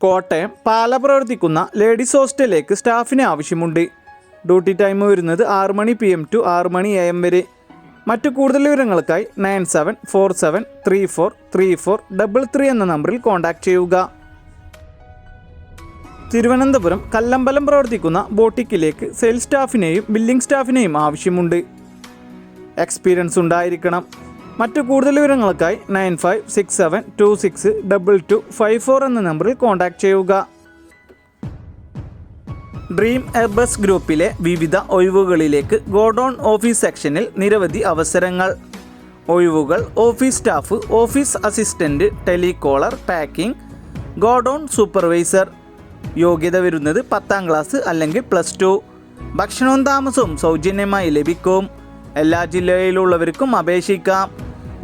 കോട്ടയം പാല പ്രവർത്തിക്കുന്ന ലേഡീസ് ഹോസ്റ്റലിലേക്ക് സ്റ്റാഫിനെ ആവശ്യമുണ്ട്. ഡ്യൂട്ടി ടൈം വരുന്നത് 6 മണി PM to 6 മണി AM വരെ. മറ്റു കൂടുതൽ വിവരങ്ങൾക്കായി 9747343433 എന്ന നമ്പറിൽ കോൺടാക്റ്റ് ചെയ്യുക. തിരുവനന്തപുരം കല്ലമ്പലം പ്രവർത്തിക്കുന്ന ബോട്ടിക്കിലേക്ക് സെയിൽസ് സ്റ്റാഫിനെയും ബില്ലിംഗ് സ്റ്റാഫിനെയും ആവശ്യമുണ്ട്. എക്സ്പീരിയൻസ് ഉണ്ടായിരിക്കണം. മറ്റു കൂടുതൽ വിവരങ്ങൾക്കായി 9567262254 എന്ന നമ്പറിൽ കോൺടാക്റ്റ് ചെയ്യുക. ഡ്രീം എയർബസ് ഗ്രൂപ്പിലെ വിവിധ ഒഴിവുകളിലേക്ക് ഗോഡൗൺ ഓഫീസ് സെക്ഷനിൽ നിരവധി അവസരങ്ങൾ. ഒഴിവുകൾ: office staff, office assistant, telecaller, packing, godown supervisor. യോഗ്യത വരുന്നത് 10ാം ക്ലാസ് അല്ലെങ്കിൽ +2. ഭക്ഷണവും താമസവും സൗജന്യമായി ലഭിക്കും. എല്ലാ ജില്ലയിലുള്ളവർക്കും അപേക്ഷിക്കാം.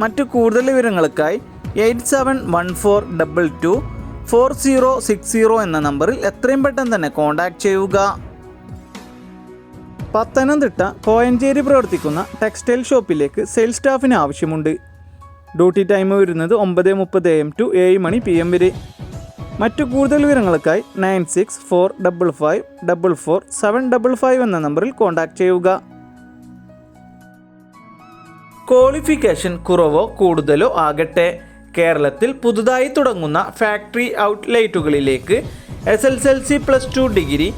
മറ്റു കൂടുതൽ വിവരങ്ങൾക്കായി 8714224060 എന്ന നമ്പറിൽ എത്രയും പെട്ടെന്ന് തന്നെ കോൺടാക്റ്റ് ചെയ്യുക. പത്തനംതിട്ട കോയഞ്ചേരി പ്രവർത്തിക്കുന്ന ടെക്സ്റ്റൈൽ ഷോപ്പിലേക്ക് സെയിൽസ് സ്റ്റാഫിന് ആവശ്യമുണ്ട്. ഡ്യൂട്ടി ടൈം വരുന്നത് 9:30 AM to 7 മണി PM വരെ. മറ്റു കൂടുതൽ വിവരങ്ങൾക്കായി 9645544755 എന്ന നമ്പറിൽ കോൺടാക്റ്റ് ചെയ്യുക. ക്വാളിഫിക്കേഷൻ കുറവോ കൂടുതലോ ആകട്ടെ, കേരളത്തിൽ പുതുതായി തുടങ്ങുന്ന ഫാക്ടറി ഔട്ട്ലെറ്റുകളിലേക്ക് SSLC +2 ഡിഗ്രി,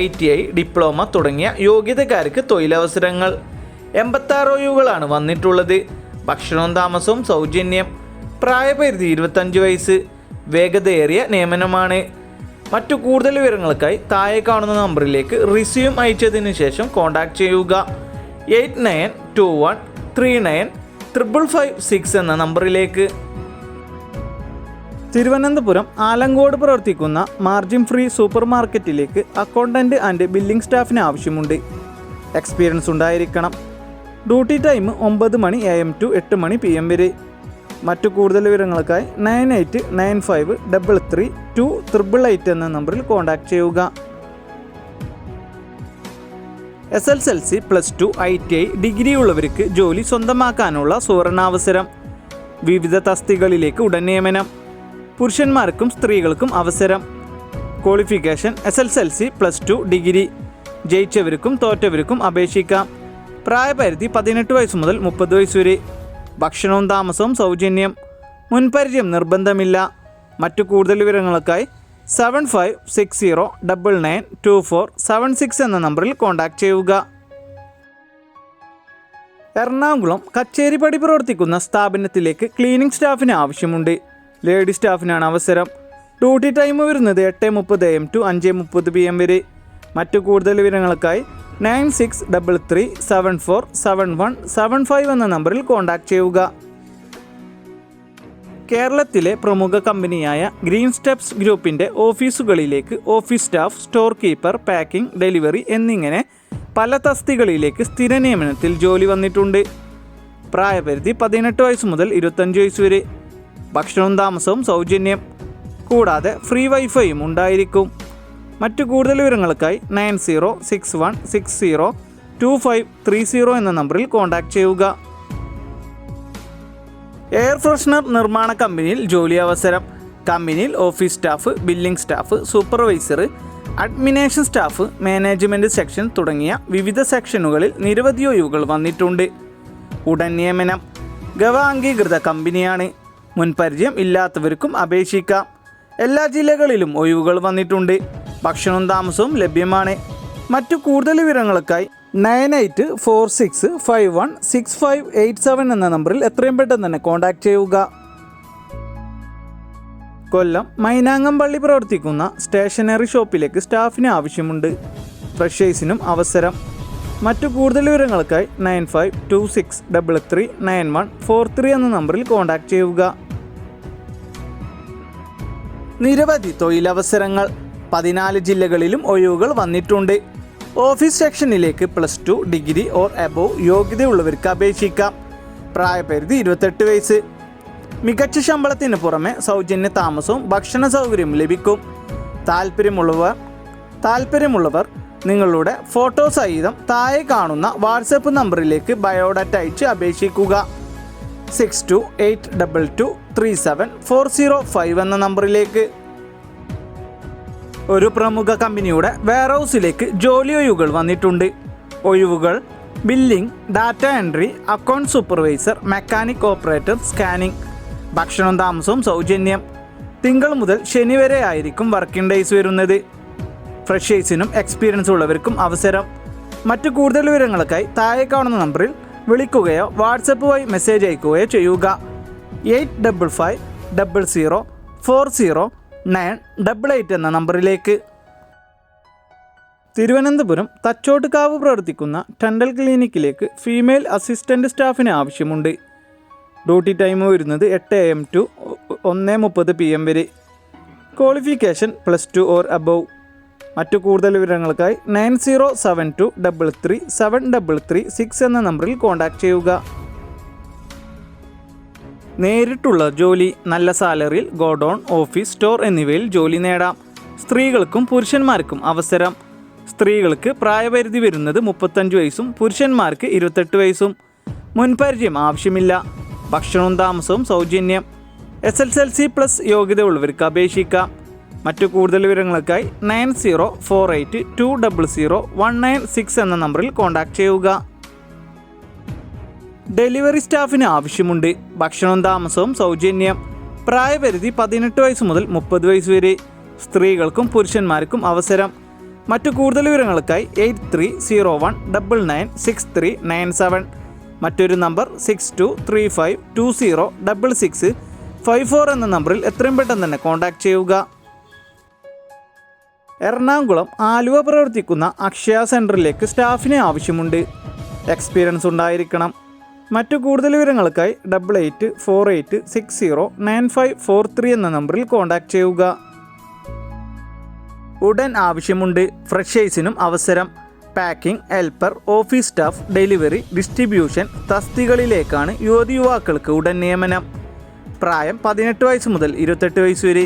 ITI, ഡിപ്ലോമ തുടങ്ങിയ യോഗ്യതക്കാർക്ക് തൊഴിലവസരങ്ങൾ. 86 ഒഴിവുകളാണ് വന്നിട്ടുള്ളത്. ഭക്ഷണവും താമസവും സൗജന്യം. പ്രായപരിധി 25 വയസ്സ്. വേഗതയേറിയ നിയമനമാണ്. മറ്റു കൂടുതൽ വിവരങ്ങൾക്കായി താഴെ കാണുന്ന നമ്പറിലേക്ക് റിസ്യൂം അയച്ചതിന് ശേഷം കോൺടാക്റ്റ് ചെയ്യുക. 8921395556 എന്ന നമ്പറിലേക്ക്. തിരുവനന്തപുരം ആലങ്കോട് പ്രവർത്തിക്കുന്ന മാർജിൻ ഫ്രീ സൂപ്പർ മാർക്കറ്റിലേക്ക് അക്കൗണ്ടൻറ്റ് ആൻഡ് ബില്ലിംഗ് സ്റ്റാഫിന് ആവശ്യമുണ്ട്. എക്സ്പീരിയൻസ് ഉണ്ടായിരിക്കണം. ഡ്യൂട്ടി ടൈം 9 മണി AM to 8 മണി PM വരെ. മറ്റു കൂടുതൽ വിവരങ്ങൾക്കായി 9895332888 എന്ന നമ്പറിൽ കോൺടാക്റ്റ് ചെയ്യുക. SSLC +2, ITI, ഡിഗ്രി ഉള്ളവർക്ക് ജോലി സ്വന്തമാക്കാനുള്ള സുവർണാവസരം. വിവിധ തസ്തികകളിലേക്ക് ഉടൻ നിയമനം. പുരുഷന്മാർക്കും സ്ത്രീകൾക്കും അവസരം. Qualification: SSLC +2 degree. ജയിച്ചവർക്കും തോറ്റവർക്കും അപേക്ഷിക്കാം. പ്രായപരിധി 18 വയസ്സ് മുതൽ 30 വയസ്സ് വരെ. ഭക്ഷണവും താമസവും സൗജന്യം. മുൻപരിചയം നിർബന്ധമില്ല. മറ്റു കൂടുതൽ വിവരങ്ങൾക്കായി 7560992476 എന്ന നമ്പറിൽ കോൺടാക്റ്റ് ചെയ്യുക. എറണാകുളം കച്ചേരിപ്പടി പ്രവർത്തിക്കുന്ന സ്ഥാപനത്തിലേക്ക് ക്ലീനിംഗ് സ്റ്റാഫിന് ആവശ്യമുണ്ട്. ലേഡി സ്റ്റാഫിനാണ് അവസരം. ഡ്യൂട്ടി ടൈം വരുന്നത് 8:30 AM to 5:30 PM വരെ. മറ്റു കൂടുതൽ വിവരങ്ങൾക്കായി 9633747175 എന്ന നമ്പറിൽ കോൺടാക്റ്റ് ചെയ്യുക. കേരളത്തിലെ പ്രമുഖ കമ്പനിയായ ഗ്രീൻ സ്റ്റെപ്സ് ഗ്രൂപ്പിൻ്റെ ഓഫീസുകളിലേക്ക് office staff, store keeper, packing, delivery എന്നിങ്ങനെ പല തസ്തികകളിലേക്ക് സ്ഥിര നിയമനത്തിൽ ജോലി വന്നിട്ടുണ്ട്. പ്രായപരിധി 18 വയസ്സ് മുതൽ 25 വയസ്സ് വരെ. ഭക്ഷണവും താമസവും സൗജന്യം. കൂടാതെ ഫ്രീ വൈഫൈയും ഉണ്ടായിരിക്കും. മറ്റു കൂടുതൽ വിവരങ്ങൾക്കായി 9060602530 എന്ന നമ്പറിൽ കോൺടാക്റ്റ് ചെയ്യുക. എയർ ഫ്രഷ്നർ നിർമ്മാണ കമ്പനിയിൽ ജോലി അവസരം. കമ്പനിയിൽ office staff, billing staff, supervisor, administration staff, management section തുടങ്ങിയ വിവിധ സെക്ഷനുകളിൽ നിരവധി ഒഴിവുകൾ വന്നിട്ടുണ്ട്. ഉടൻ നിയമനം. ഗവ അംഗീകൃത കമ്പനിയാണ്. മുൻപരിചയം ഇല്ലാത്തവർക്കും അപേക്ഷിക്കാം. എല്ലാ ജില്ലകളിലും ഒഴിവുകൾ വന്നിട്ടുണ്ട്. ഭക്ഷണവും താമസവും ലഭ്യമാണ്. മറ്റു കൂടുതൽ വിവരങ്ങൾക്കായി 9846516587 എന്ന നമ്പറിൽ എത്രയും പെട്ടെന്ന് തന്നെ കോൺടാക്റ്റ് ചെയ്യുക. കൊല്ലം മൈനാങ്ങംപള്ളി പ്രവർത്തിക്കുന്ന സ്റ്റേഷനറി ഷോപ്പിലേക്ക് സ്റ്റാഫിന് ആവശ്യമുണ്ട്. ഫ്രഷേഴ്സിനും അവസരം. മറ്റു കൂടുതൽ വിവരങ്ങൾക്കായി 9526339143 എന്ന നമ്പറിൽ കോൺടാക്റ്റ് ചെയ്യുക. നിരവധി തൊഴിലവസരങ്ങൾ. 14 ജില്ലകളിലും ഒഴിവുകൾ വന്നിട്ടുണ്ട്. ഓഫീസ് സെക്ഷനിലേക്ക് +2 ഡിഗ്രി ഓർ എബോവ് യോഗ്യതയുള്ളവർക്ക് അപേക്ഷിക്കാം. പ്രായപരിധി 28 വയസ്സ്. മികച്ച ശമ്പളത്തിന് പുറമെ സൗജന്യ താമസവും ഭക്ഷണ സൗകര്യവും ലഭിക്കും. താല്പര്യമുള്ളവർ നിങ്ങളുടെ ഫോട്ടോ സഹിതം താഴെ കാണുന്ന വാട്സപ്പ് നമ്പറിലേക്ക് ബയോഡാറ്റ അയച്ച് അപേക്ഷിക്കുക. 6282237405 എന്ന നമ്പറിലേക്ക്. ഒരു പ്രമുഖ കമ്പനിയുടെ വെയർഹൗസിലേക്ക് ജോലി ഒഴിവുകൾ വന്നിട്ടുണ്ട്. ഒഴിവുകൾ: billing, data entry, account supervisor, mechanic operator, scanning. ഭക്ഷണവും താമസവും സൗജന്യം. തിങ്കൾ മുതൽ ശനി വരെ ആയിരിക്കും വർക്കിംഗ് ഡേയ്സ് വരുന്നത്. ഫ്രഷേഴ്സിനും എക്സ്പീരിയൻസ് ഉള്ളവർക്കും അവസരം. മറ്റു കൂടുതൽ വിവരങ്ങൾക്കായി താഴെ കാണുന്ന നമ്പറിൽ വിളിക്കുകയോ വാട്സപ്പ് വഴി മെസ്സേജ് അയക്കുകയോ ചെയ്യുക. 8550400988 എന്ന നമ്പറിലേക്ക്. തിരുവനന്തപുരം തച്ചോട്ടുകാവ് പ്രവർത്തിക്കുന്ന ഡെൻ്റൽ ക്ലിനിക്കിലേക്ക് ഫീമെയിൽ അസിസ്റ്റൻ്റ് സ്റ്റാഫിന് ആവശ്യമുണ്ട്. ഡ്യൂട്ടി ടൈം വരുന്നത് 8 AM to 1:30 PM വരെ. Qualification +2 or above. മറ്റു കൂടുതൽ വിവരങ്ങൾക്കായി 9072337336 എന്ന നമ്പറിൽ കോൺടാക്റ്റ് ചെയ്യുക. നേരിട്ടുള്ള ജോലി. നല്ല സാലറിയിൽ ഗോഡൗൺ, ഓഫീസ്, സ്റ്റോർ എന്നിവയിൽ ജോലി നേടാം. സ്ത്രീകൾക്കും പുരുഷന്മാർക്കും അവസരം. സ്ത്രീകൾക്ക് പ്രായപരിധി വരുന്നത് 35 വയസ്സും പുരുഷന്മാർക്ക് 28 വയസ്സും. മുൻപരിചയം ആവശ്യമില്ല. ഭക്ഷണവും താമസവും സൗജന്യം. SSLC+ യോഗ്യത ഉള്ളവർക്ക് അപേക്ഷിക്കാം. മറ്റു കൂടുതൽ വിവരങ്ങൾക്കായി 9048200196 എന്ന നമ്പറിൽ കോൺടാക്റ്റ് ചെയ്യുക. ഡെലിവറി സ്റ്റാഫിന് ആവശ്യമുണ്ട്. ഭക്ഷണവും താമസവും സൗജന്യം. പ്രായപരിധി 18 വയസ്സ് മുതൽ 30 വയസ്സ് വരെ. സ്ത്രീകൾക്കും പുരുഷന്മാർക്കും അവസരം. മറ്റു കൂടുതൽ വിവരങ്ങൾക്കായി 8301996397. മറ്റൊരു നമ്പർ 6235206654 എന്ന നമ്പറിൽ എത്രയും പെട്ടെന്ന് തന്നെ കോൺടാക്റ്റ് ചെയ്യുക. എറണാകുളം ആലുവ പ്രവർത്തിക്കുന്ന അക്ഷയ സെൻറ്ററിലേക്ക് സ്റ്റാഫിനെ ആവശ്യമുണ്ട്. എക്സ്പീരിയൻസ് ഉണ്ടായിരിക്കണം. മറ്റു കൂടുതൽ വിവരങ്ങൾക്കായി 8848609543 എന്ന നമ്പറിൽ കോൺടാക്റ്റ് ചെയ്യുക. ഉടൻ ആവശ്യമുണ്ട്. ഫ്രഷേഴ്സിനും അവസരം. Packing, helper, office staff, delivery, distribution തസ്തികകളിലേക്കാണ് യുവതിയുവാക്കൾക്ക് ഉടൻ നിയമനം. പ്രായം 18 വയസ്സ് മുതൽ 28 വയസ്സ് വരെ.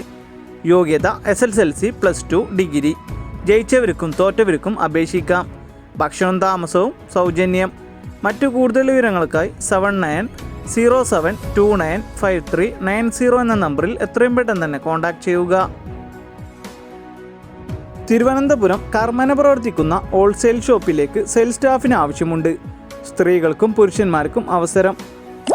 യോഗ്യത SSLC +2 ഡിഗ്രി. ജയിച്ചവർക്കും തോറ്റവർക്കും അപേക്ഷിക്കാം. ഭക്ഷണവും താമസവും സൗജന്യം. മറ്റു കൂടുതൽ വിവരങ്ങൾക്കായി 7907295390 എന്ന നമ്പറിൽ എത്രയും പെട്ടെന്ന് തന്നെ കോൺടാക്റ്റ് ചെയ്യുക. തിരുവനന്തപുരം കർമ്മന പ്രവർത്തിക്കുന്ന ഹോൾസെയിൽ ഷോപ്പിലേക്ക് സെയിൽസ് സ്റ്റാഫിന് ആവശ്യമുണ്ട്. സ്ത്രീകൾക്കും പുരുഷന്മാർക്കും അവസരം.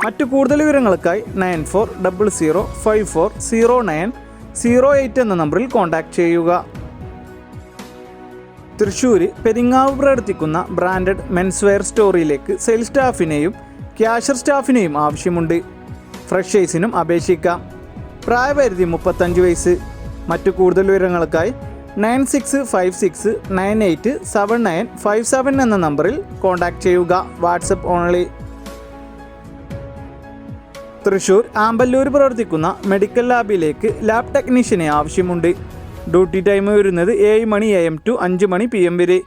മറ്റു കൂടുതൽ വിവരങ്ങൾക്കായി 9400540908 എന്ന നമ്പറിൽ കോൺടാക്റ്റ് ചെയ്യുക. തൃശ്ശൂർ പെരിങ്ങാവ് പ്രവർത്തിക്കുന്ന ബ്രാൻഡഡ് മെൻസ് വെയർ സ്റ്റോറിലേക്ക് സെയിൽസ് സ്റ്റാഫിനെയും ക്യാഷ്യർ സ്റ്റാഫിനെയും ആവശ്യമുണ്ട്. ഫ്രഷേഴ്സിനും അപേക്ഷിക്കാം. പ്രായപരിധി 35 വയസ്സ്. മറ്റു കൂടുതൽ വിവരങ്ങൾക്കായി 9656987957 എന്ന നമ്പറിൽ കോൺടാക്റ്റ് ചെയ്യുക. WhatsApp only. തൃശ്ശൂർ ആമ്പല്ലൂർ പ്രവർത്തിക്കുന്ന മെഡിക്കൽ ലാബിലേക്ക് ലാബ് ടെക്നീഷ്യനെ ആവശ്യമുണ്ട്. ഡ്യൂട്ടി ടൈം വരുന്നത് 7 AM to 5 PM വരെ.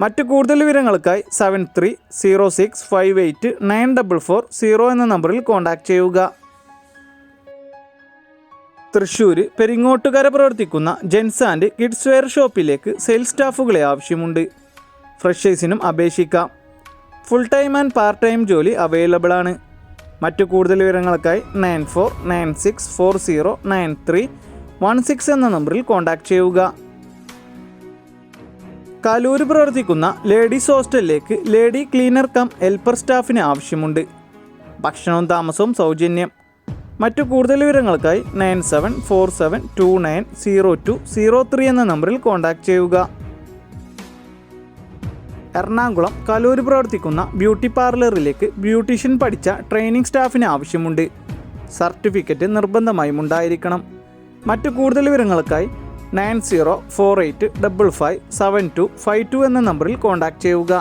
മറ്റു കൂടുതൽ വിവരങ്ങൾക്കായി 7306589440 എന്ന നമ്പറിൽ കോൺടാക്റ്റ് ചെയ്യുക. തൃശ്ശൂർ പെരിങ്ങോട്ടുകര പ്രവർത്തിക്കുന്ന ജെൻസ് ആൻഡ് കിഡ്സ് വെയർ ഷോപ്പിലേക്ക് സെയിൽസ് സ്റ്റാഫുകളെ ആവശ്യമുണ്ട്. ഫ്രഷേഴ്സിനും അപേക്ഷിക്കാം. Full time and part time ജോലി അവൈലബിൾ ആണ്. മറ്റു കൂടുതൽ വിവരങ്ങൾക്കായി 9496409316 എന്ന നമ്പറിൽ കോൺടാക്റ്റ് ചെയ്യുക. കലൂർ പ്രവർത്തിക്കുന്ന ലേഡീസ് ഹോസ്റ്റലിലേക്ക് ലേഡി ക്ലീനർ കം ഹെൽപ്പർ സ്റ്റാഫിന് ആവശ്യമുണ്ട്. ഭക്ഷണവും താമസവും സൗജന്യം. മറ്റു കൂടുതൽ വിവരങ്ങൾക്കായി 9747290203 എന്ന നമ്പറിൽ കോൺടാക്റ്റ് ചെയ്യുക. എറണാകുളം കലൂർ പ്രവർത്തിക്കുന്ന ബ്യൂട്ടി പാർലറിലേക്ക് ബ്യൂട്ടീഷ്യൻ പഠിച്ച ട്രെയിനിങ് സ്റ്റാഫിന് ആവശ്യമുണ്ട്. സർട്ടിഫിക്കറ്റ് നിർബന്ധമായും ഉണ്ടായിരിക്കണം. മറ്റു കൂടുതൽ വിവരങ്ങൾക്കായി 9048557252 എന്ന നമ്പറിൽ കോൺടാക്റ്റ് ചെയ്യുക.